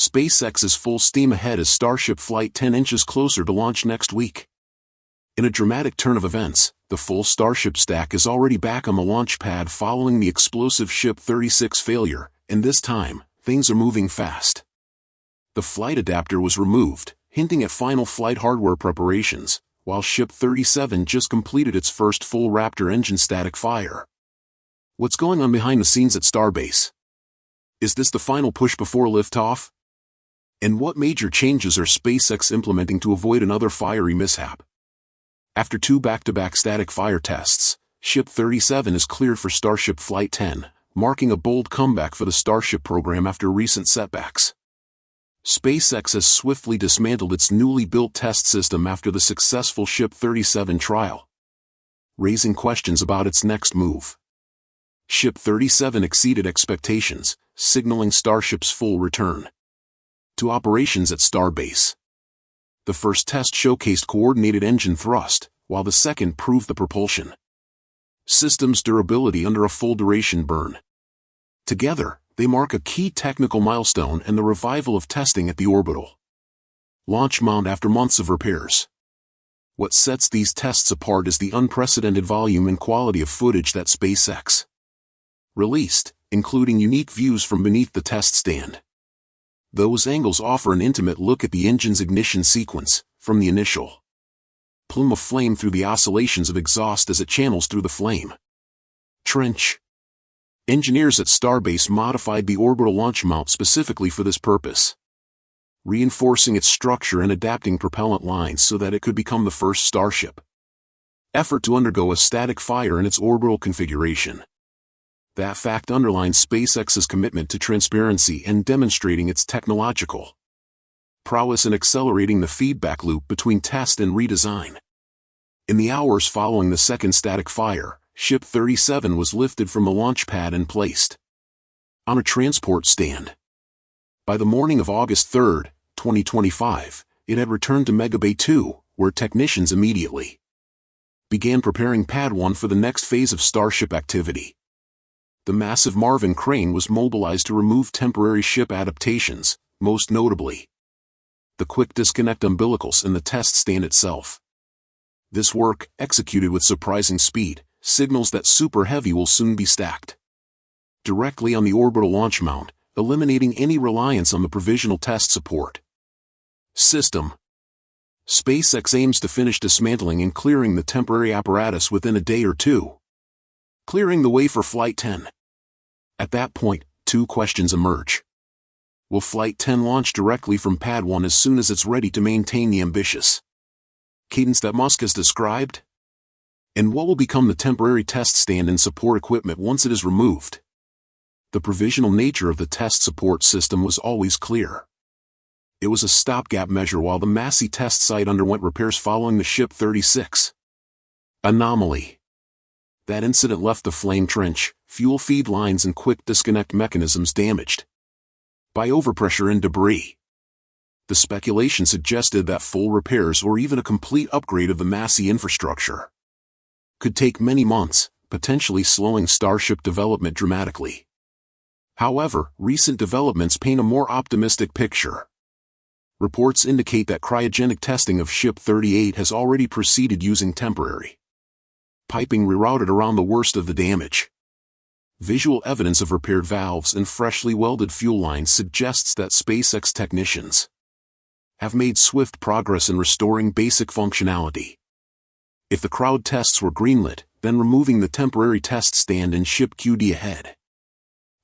SpaceX is full steam ahead as Starship Flight 10 inches closer to launch next week. In a dramatic turn of events, the full Starship stack is already back on the launch pad following the explosive Ship 36 failure, and this time, things are moving fast. The flight adapter was removed, hinting at final flight hardware preparations, while Ship 37 just completed its first full Raptor engine static fire. What's going on behind the scenes at Starbase? Is this the final push before liftoff? And what major changes are SpaceX implementing to avoid another fiery mishap? After 2 back-to-back static fire tests, Ship 37 is cleared for Starship Flight 10, marking a bold comeback for the Starship program after recent setbacks. SpaceX has swiftly dismantled its newly built test system after the successful Ship 37 trial, raising questions about its next move. Ship 37 exceeded expectations, signaling Starship's full return to operations at Starbase. The first test showcased coordinated engine thrust, while the second proved the propulsion system's durability under a full-duration burn. Together, they mark a key technical milestone and the revival of testing at the orbital launch mount after months of repairs. What sets these tests apart is the unprecedented volume and quality of footage that SpaceX released, including unique views from beneath the test stand. Those angles offer an intimate look at the engine's ignition sequence, from the initial plume of flame through the oscillations of exhaust as it channels through the flame trench. Engineers at Starbase modified the orbital launch mount specifically for this purpose, reinforcing its structure and adapting propellant lines so that it could become the first Starship effort to undergo a static fire in its orbital configuration. That fact underlines SpaceX's commitment to transparency and demonstrating its technological prowess in accelerating the feedback loop between test and redesign. In the hours following the second static fire, Ship 37 was lifted from the launch pad and placed on a transport stand. By the morning of August 3, 2025, it had returned to Megabay 2, where technicians immediately began preparing Pad 1 for the next phase of Starship activity. The massive Marvin crane was mobilized to remove temporary ship adaptations, most notably the quick disconnect umbilicals in the test stand itself. This work, executed with surprising speed, signals that Super Heavy will soon be stacked directly on the orbital launch mount, eliminating any reliance on the provisional test support system. SpaceX aims to finish dismantling and clearing the temporary apparatus within a day or two, clearing the way for Flight 10. At that point, 2 questions emerge. Will Flight 10 launch directly from Pad 1 as soon as it's ready to maintain the ambitious cadence that Musk has described? And what will become the temporary test stand and support equipment once it is removed? The provisional nature of the test support system was always clear. It was a stopgap measure while the Massey test site underwent repairs following the Ship 36 anomaly. That incident left the flame trench, fuel feed lines and quick disconnect mechanisms damaged by overpressure and debris. The speculation suggested that full repairs or even a complete upgrade of the Massey infrastructure could take many months, potentially slowing Starship development dramatically. However, recent developments paint a more optimistic picture. Reports indicate that cryogenic testing of Ship 38 has already proceeded using temporary piping rerouted around the worst of the damage. Visual evidence of repaired valves and freshly welded fuel lines suggests that SpaceX technicians have made swift progress in restoring basic functionality. If the crowd tests were greenlit, then removing the temporary test stand and Ship QD ahead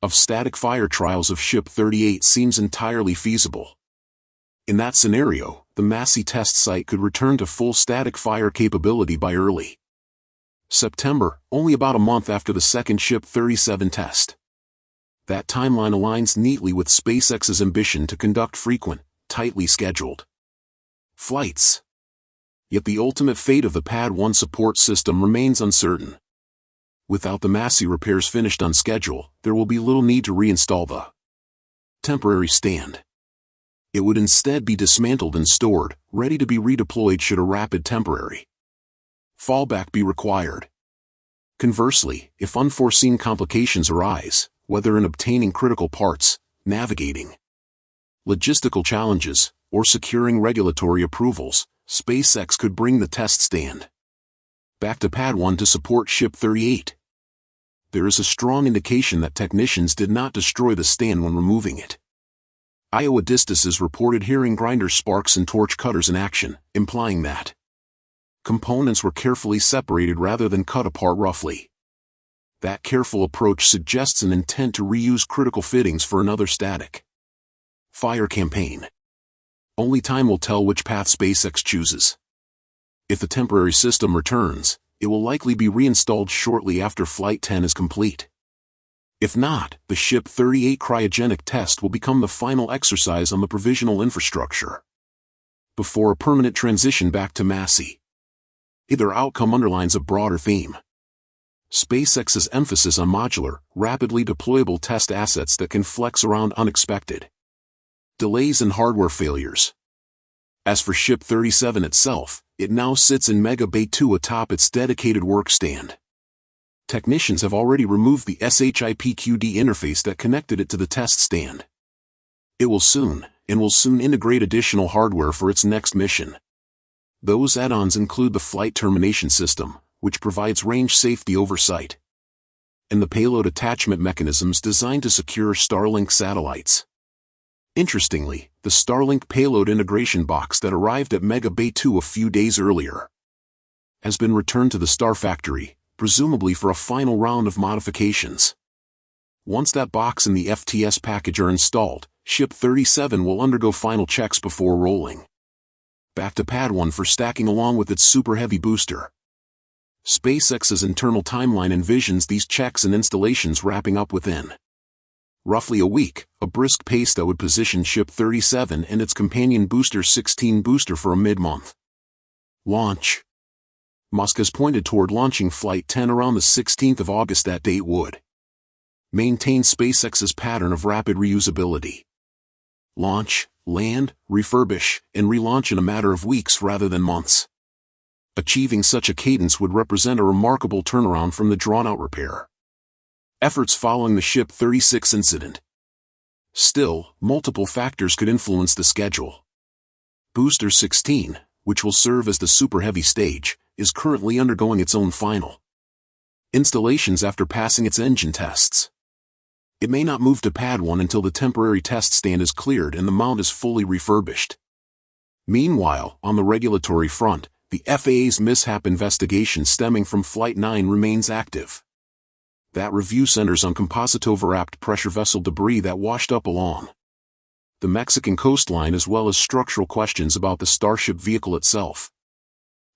of static fire trials of Ship 38 seems entirely feasible. In that scenario, the Massey test site could return to full static fire capability by early September, only about a month after the second Ship 37 test. That timeline aligns neatly with SpaceX's ambition to conduct frequent, tightly scheduled flights. Yet the ultimate fate of the Pad 1 support system remains uncertain. Without the Massey repairs finished on schedule, there will be little need to reinstall the temporary stand. It would instead be dismantled and stored, ready to be redeployed should a rapid temporary fallback be required. Conversely, if unforeseen complications arise, whether in obtaining critical parts, navigating logistical challenges, or securing regulatory approvals, SpaceX could bring the test stand back to Pad 1 to support Ship 38. There is a strong indication that technicians did not destroy the stand when removing it. Iowa Distis is reported hearing grinder sparks and torch cutters in action, implying that components were carefully separated rather than cut apart roughly. That careful approach suggests an intent to reuse critical fittings for another static fire campaign. Only time will tell which path SpaceX chooses. If the temporary system returns, it will likely be reinstalled shortly after Flight 10 is complete. If not, the Ship 38 cryogenic test will become the final exercise on the provisional infrastructure before a permanent transition back to Massey. Either outcome underlines a broader theme. SpaceX's emphasis on modular, rapidly deployable test assets that can flex around unexpected delays and hardware failures. As for Ship 37 itself, it now sits in Mega Bay 2 atop its dedicated work stand. Technicians have already removed the SHIP-QD interface that connected it to the test stand. It will soon integrate additional hardware for its next mission. Those add-ons include the flight termination system, which provides range safety oversight, and the payload attachment mechanisms designed to secure Starlink satellites. Interestingly, the Starlink payload integration box that arrived at Mega Bay 2 a few days earlier has been returned to the Star Factory, presumably for a final round of modifications. Once that box and the FTS package are installed, Ship 37 will undergo final checks before rolling back to Pad 1 for stacking along with its Super Heavy booster. SpaceX's internal timeline envisions these checks and installations wrapping up within roughly a week, a brisk pace that would position Ship 37 and its companion Booster 16 booster for a mid-month launch. Musk has pointed toward launching Flight 10 around the 16th of August. That date would maintain SpaceX's pattern of rapid reusability. Launch, land, refurbish, and relaunch in a matter of weeks rather than months. Achieving such a cadence would represent a remarkable turnaround from the drawn-out repair efforts following the Ship 36 incident. Still, multiple factors could influence the schedule. Booster 16, which will serve as the Super Heavy stage, is currently undergoing its own final installations after passing its engine tests. It may not move to Pad 1 until the temporary test stand is cleared and the mount is fully refurbished. Meanwhile, on the regulatory front, the FAA's mishap investigation stemming from Flight 9 remains active. That review centers on composite-overwrapped pressure vessel debris that washed up along the Mexican coastline, as well as structural questions about the Starship vehicle itself.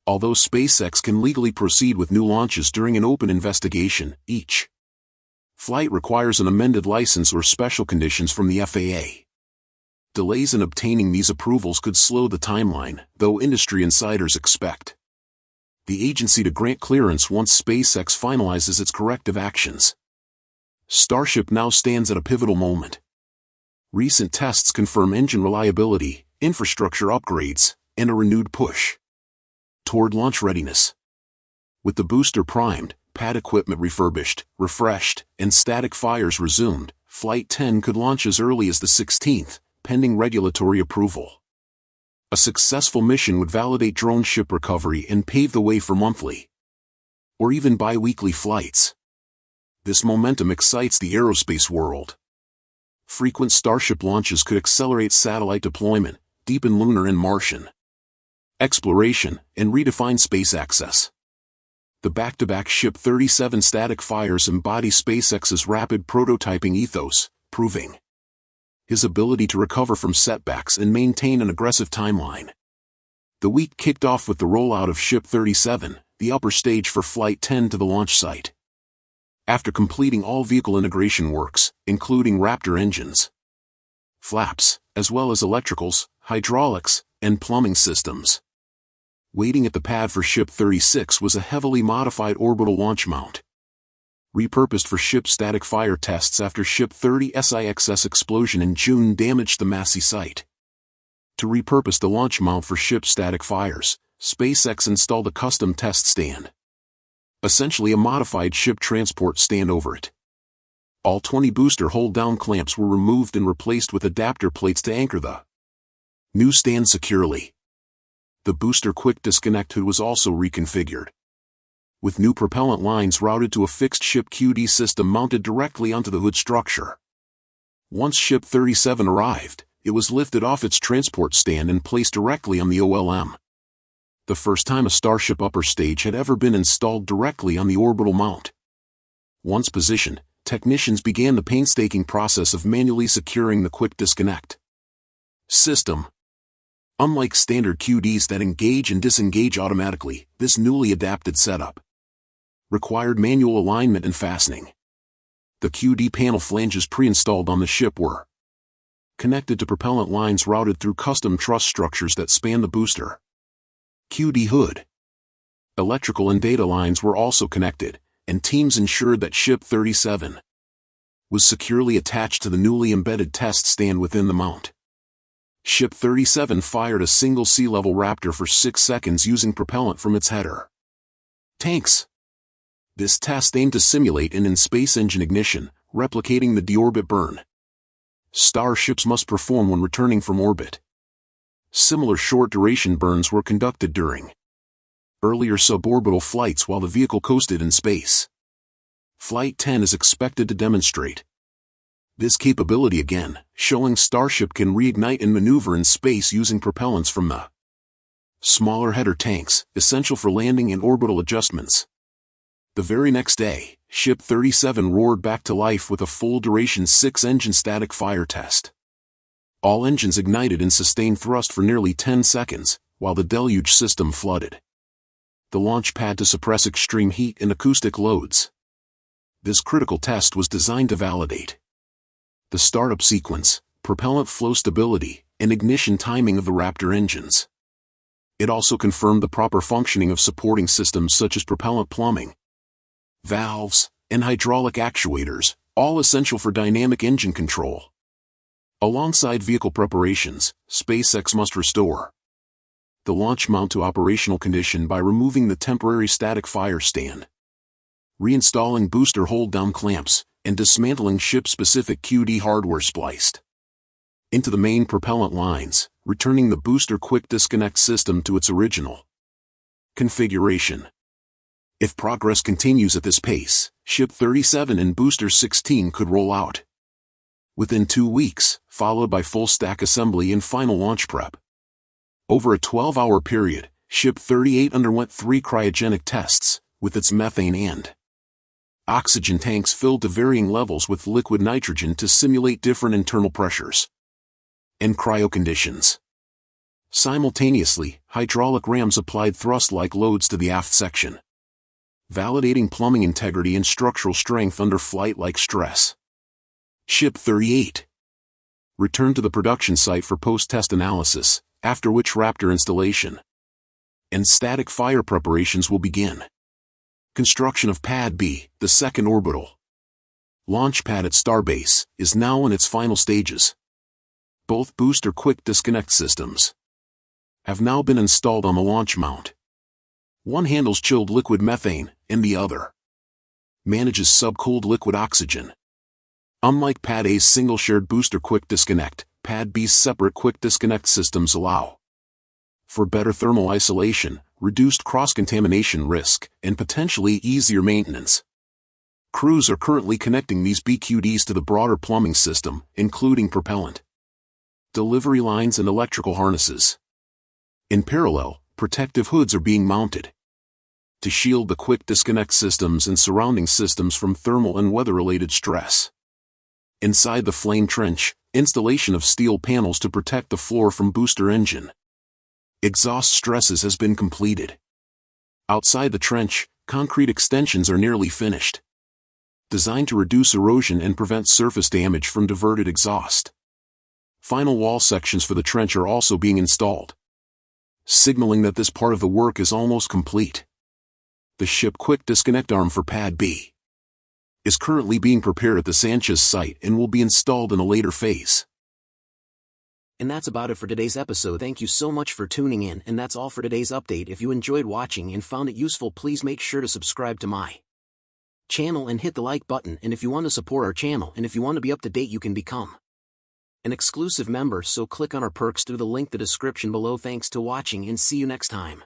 Although SpaceX can legally proceed with new launches during an open investigation, each flight requires an amended license or special conditions from the FAA. Delays in obtaining these approvals could slow the timeline, though industry insiders expect the agency to grant clearance once SpaceX finalizes its corrective actions. Starship now stands at a pivotal moment. Recent tests confirm engine reliability, infrastructure upgrades, and a renewed push toward launch readiness. With the booster primed, pad equipment refurbished, refreshed, and static fires resumed, Flight 10 could launch as early as the 16th, pending regulatory approval. A successful mission would validate drone ship recovery and pave the way for monthly or even bi-weekly flights. This momentum excites the aerospace world. Frequent Starship launches could accelerate satellite deployment, deepen lunar and Martian exploration, and redefine space access. The back-to-back Ship 37 static fires embody SpaceX's rapid prototyping ethos, proving his ability to recover from setbacks and maintain an aggressive timeline. The week kicked off with the rollout of Ship 37, the upper stage for Flight 10 to the launch site. After completing all vehicle integration works, including Raptor engines, flaps, as well as electricals, hydraulics, and plumbing systems. Waiting at the pad for Ship 36 was a heavily modified orbital launch mount, repurposed for ship static fire tests after Ship 30SIX's explosion in June damaged the Massey site. To repurpose the launch mount for ship static fires, SpaceX installed a custom test stand, essentially a modified ship transport stand over it. All 20 booster hold-down clamps were removed and replaced with adapter plates to anchor the new stand securely. The booster quick disconnect hood was also reconfigured, with new propellant lines routed to a fixed ship QD system mounted directly onto the hood structure. Once Ship 37 arrived, it was lifted off its transport stand and placed directly on the OLM. The first time a Starship upper stage had ever been installed directly on the orbital mount. Once positioned, technicians began the painstaking process of manually securing the quick disconnect system. Unlike standard QDs that engage and disengage automatically, this newly adapted setup required manual alignment and fastening. The QD panel flanges pre-installed on the ship were connected to propellant lines routed through custom truss structures that span the booster QD hood. Electrical and data lines were also connected, and teams ensured that Ship 37 was securely attached to the newly embedded test stand within the mount. Ship 37 fired a single sea-level Raptor for 6 seconds using propellant from its header tanks. This test aimed to simulate an in-space engine ignition, replicating the deorbit burn starships must perform when returning from orbit. Similar short-duration burns were conducted during earlier suborbital flights while the vehicle coasted in space. Flight 10 is expected to demonstrate this capability again, showing Starship can reignite and maneuver in space using propellants from the smaller header tanks, essential for landing and orbital adjustments. The very next day, Ship 37 roared back to life with a full-duration 6-engine static fire test. All engines ignited and sustained thrust for nearly 10 seconds, while the deluge system flooded the launch pad to suppress extreme heat and acoustic loads. This critical test was designed to validate the startup sequence, propellant flow stability, and ignition timing of the Raptor engines. It also confirmed the proper functioning of supporting systems such as propellant plumbing, valves, and hydraulic actuators, all essential for dynamic engine control. Alongside vehicle preparations, SpaceX must restore the launch mount to operational condition by removing the temporary static fire stand, reinstalling booster hold-down clamps, and dismantling ship-specific QD hardware spliced into the main propellant lines, returning the booster quick disconnect system to its original configuration. If progress continues at this pace, Ship 37 and Booster 16 could roll out within 2 weeks, followed by full stack assembly and final launch prep. Over a 12-hour period, Ship 38 underwent 3 cryogenic tests, with its methane and oxygen tanks filled to varying levels with liquid nitrogen to simulate different internal pressures and cryo conditions. Simultaneously, hydraulic rams applied thrust-like loads to the aft section, validating plumbing integrity and structural strength under flight-like stress. Ship 38 returned to the production site for post-test analysis, after which Raptor installation and static fire preparations will begin. Construction of Pad B, the second orbital launch pad at Starbase, is now in its final stages. Both booster quick disconnect systems have now been installed on the launch mount. One handles chilled liquid methane, and the other manages subcooled liquid oxygen. Unlike Pad A's single shared booster quick disconnect, Pad B's separate quick disconnect systems allow for better thermal isolation, reduced cross-contamination risk, and potentially easier maintenance. Crews are currently connecting these BQDs to the broader plumbing system, including propellant delivery lines and electrical harnesses. In parallel, protective hoods are being mounted to shield the quick disconnect systems and surrounding systems from thermal and weather-related stress. Inside the flame trench, installation of steel panels to protect the floor from booster engine exhaust stresses has been completed. Outside the trench, concrete extensions are nearly finished, designed to reduce erosion and prevent surface damage from diverted exhaust. Final wall sections for the trench are also being installed, signaling that this part of the work is almost complete. The ship quick disconnect arm for Pad B is currently being prepared at the Sanchez site and will be installed in a later phase. And that's about it for today's episode. Thank you so much for tuning in, and that's all for today's update. If you enjoyed watching and found it useful, please make sure to subscribe to my channel and hit the like button, and if you want to support our channel and if you want to be up to date, you can become an exclusive member, so click on our perks through the link in the description below. Thanks to watching and see you next time.